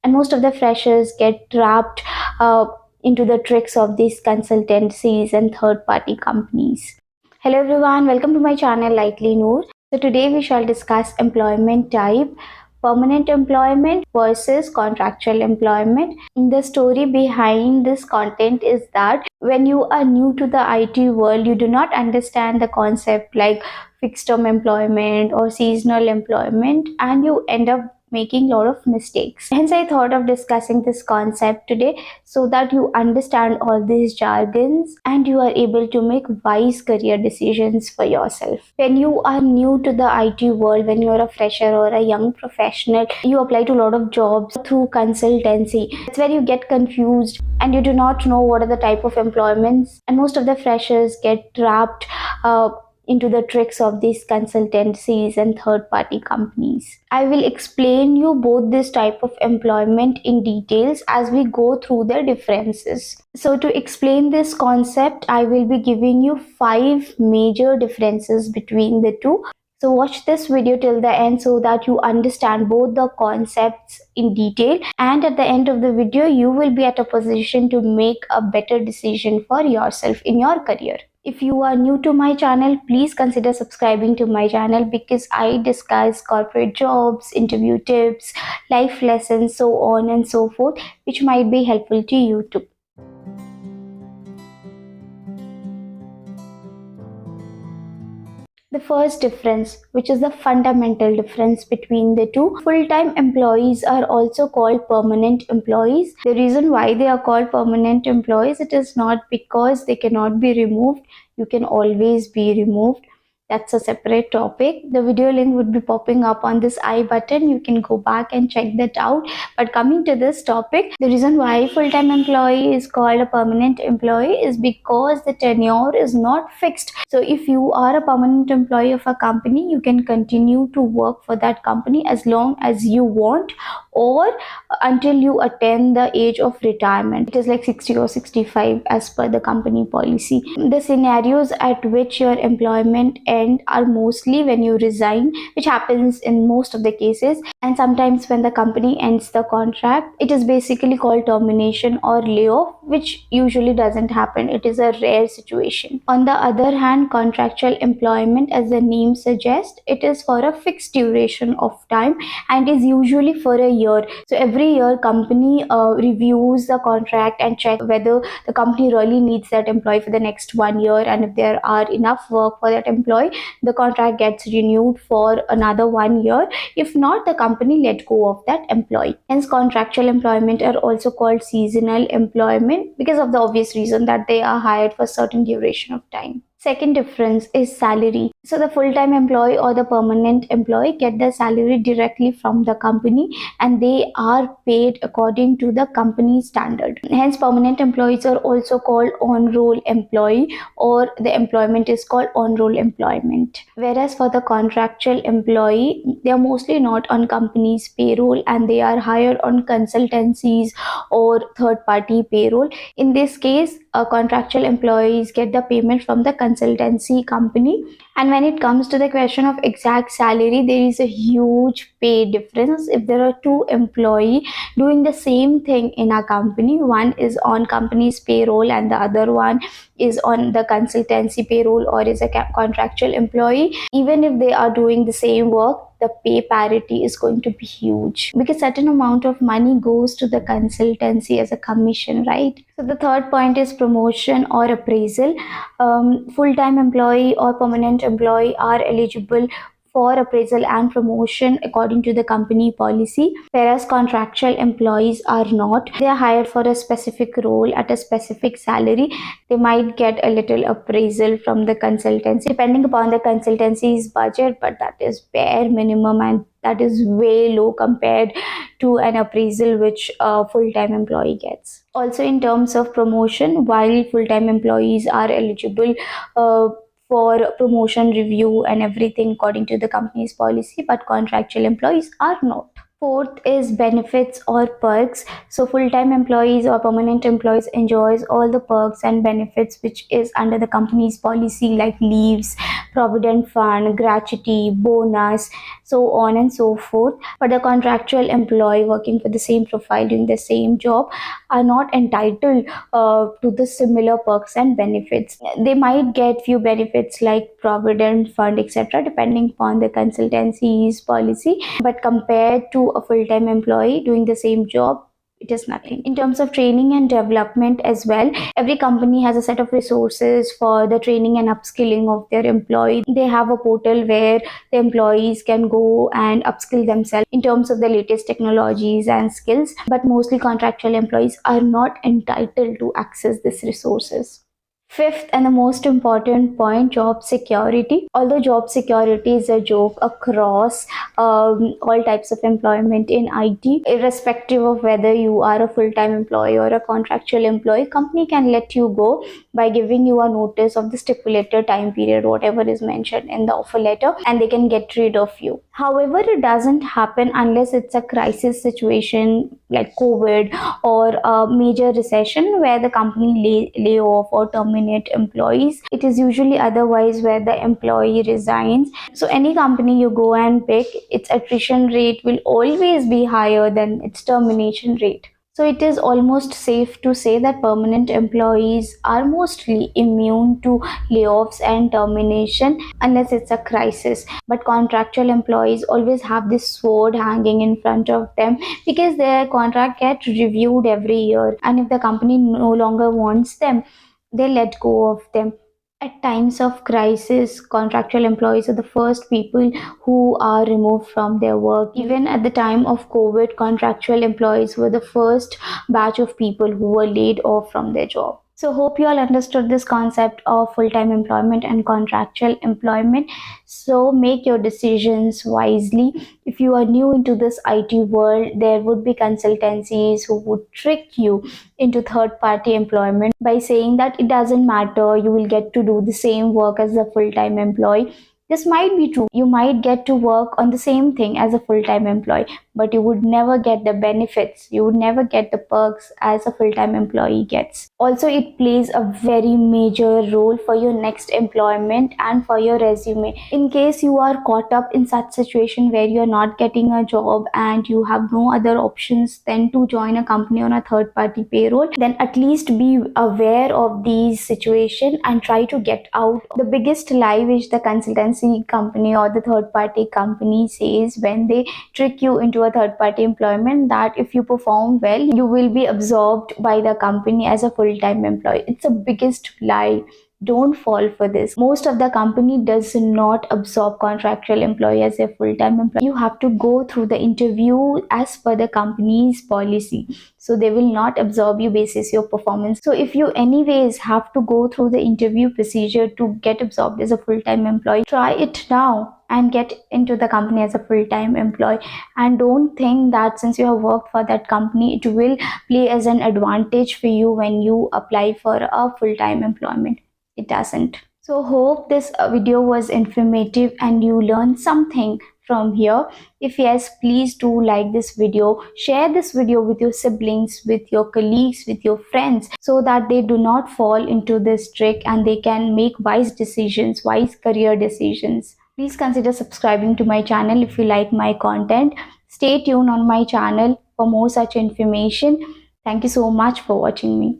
and most of the freshers get trapped into the tricks of these consultancies and third party companies. Hello everyone, welcome to my channel Lightly Noor. So today we shall discuss employment type, permanent employment versus contractual employment. The story behind this content is that when you are new to the IT world, you do not understand the concept like fixed term employment or seasonal employment, and you end up making a lot of mistakes. Hence, I thought of discussing this concept today so that you understand all these jargons and you are able to make wise career decisions for yourself. When you are new to the IT world, when you are a fresher or a young professional, you apply to a lot of jobs through consultancy. That's where you get confused and you do not know what are the type of employments, and most of the freshers get trapped into the tricks of these consultancies and third party companies. I will explain you both this type of employment in details as we go through the differences. So to explain this concept, I will be giving you 5 major differences between the two. So watch this video till the end so that you understand both the concepts in detail, and at the end of the video you will be at a position to make a better decision for yourself in your career. If you are new to my channel, please consider subscribing to my channel because I discuss corporate jobs, interview tips, life lessons, so on and so forth, which might be helpful to you too. The first difference, which is the fundamental difference between the two, full-time employees are also called permanent employees. The reason why they are called permanent employees, it is not because they cannot be removed. You can always be removed. That's a separate topic. The video link would be popping up on this I button. You can go back and check that out. But coming to this topic, the reason why full-time employee is called a permanent employee is because the tenure is not fixed. So if you are a permanent employee of a company, you can continue to work for that company as long as you want, or until you attain the age of retirement. It is like 60 or 65 as per the company policy. The scenarios at which your employment end are mostly when you resign, which happens in most of the cases, and sometimes when the company ends the contract. It is basically called termination or layoff, which usually doesn't happen. It is a rare situation. On the other hand, contractual employment, as the name suggests, it is for a fixed duration of time and is usually for a year. So every year company reviews the contract and check whether the company really needs that employee for the next 1 year, and if there are enough work for that employee, the contract gets renewed for another 1 year. If not, the company let go of that employee. Hence, contractual employment are also called seasonal employment because of the obvious reason that they are hired for a certain duration of time. Second difference is salary. So the full-time employee or the permanent employee get the salary directly from the company and they are paid according to the company standard. Hence, permanent employees are also called on-roll employee, or the employment is called on-roll employment. Whereas for the contractual employee, they are mostly not on company's payroll and they are hired on consultancies or third-party payroll. In this case, contractual employees get the payment from the consultancy company. And when it comes to the question of exact salary, there is a huge pay difference. If there are two employees doing the same thing in a company, one is on company's payroll and the other one is on the consultancy payroll or is a contractual employee, even if they are doing the same work, the pay parity is going to be huge because certain amount of money goes to the consultancy as a commission, right? So the third point is promotion or appraisal. Full-time employee or permanent employee are eligible for appraisal and promotion according to the company policy, whereas contractual employees are not. They are hired for a specific role at a specific salary. They might get a little appraisal from the consultancy depending upon the consultancy's budget, but that is bare minimum and that is way low compared to an appraisal which a full-time employee gets. Also, in terms of promotion, while full-time employees are eligible for promotion review and everything according to the company's policy, but contractual employees are not. Fourth is benefits or perks. So full-time employees or permanent employees enjoys all the perks and benefits which is under the company's policy, like leaves, provident fund, gratuity, bonus, so on and so forth. But the contractual employee working for the same profile doing the same job are not entitled to the similar perks and benefits. They might get few benefits like provident fund, etc., depending upon the consultancy's policy, but compared to a full-time employee doing the same job, it is nothing. In terms of training and development as well, every company has a set of resources for the training and upskilling of their employees. They have a portal where the employees can go and upskill themselves in terms of the latest technologies and skills, but mostly contractual employees are not entitled to access these resources. Fifth and the most important point, job security. Although job security is a joke across all types of employment in IT, irrespective of whether you are a full-time employee or a contractual employee, company can let you go by giving you a notice of the stipulated time period, whatever is mentioned in the offer letter, and they can get rid of you. However, it doesn't happen unless it's a crisis situation like COVID or a major recession where the company lay off or terminate employees. It is usually otherwise where the employee resigns. So any company you go and pick, its attrition rate will always be higher than its termination rate. So it is almost safe to say that permanent employees are mostly immune to layoffs and termination unless it's a crisis. But contractual employees always have this sword hanging in front of them because their contract gets reviewed every year, and if the company no longer wants them, they let go of them. At times of crisis, contractual employees are the first people who are removed from their work. Even at the time of COVID, contractual employees were the first batch of people who were laid off from their job. So hope you all understood this concept of full-time employment and contractual employment. So make your decisions wisely. If you are new into this IT world, there would be consultancies who would trick you into third-party employment by saying that it doesn't matter, you will get to do the same work as a full-time employee. This might be true. You might get to work on the same thing as a full-time employee, but you would never get the benefits. You would never get the perks as a full-time employee gets. Also, it plays a very major role for your next employment and for your resume. In case you are caught up in such situation where you're not getting a job and you have no other options than to join a company on a third-party payroll, then at least be aware of these situations and try to get out. The biggest lie which the consultancy company or the third party company says when they trick you into a third party employment, that if you perform well, you will be absorbed by the company as a full-time employee. It's the biggest lie. Don't fall for this. Most of the company does not absorb contractual employee as a full-time employee. You have to go through the interview as per the company's policy. So they will not absorb you basis your performance. So if you anyways have to go through the interview procedure to get absorbed as a full-time employee, try it now and get into the company as a full-time employee. And don't think that since you have worked for that company, it will play as an advantage for you when you apply for a full-time employment. It doesn't. So hope this video was informative and you learned something from here. If yes, please do like this video, share this video with your siblings, with your colleagues, with your friends, so that they do not fall into this trick and they can make wise decisions, wise career decisions. Please consider subscribing to my channel if you like my content. Stay tuned on my channel for more such information. Thank you so much for watching me.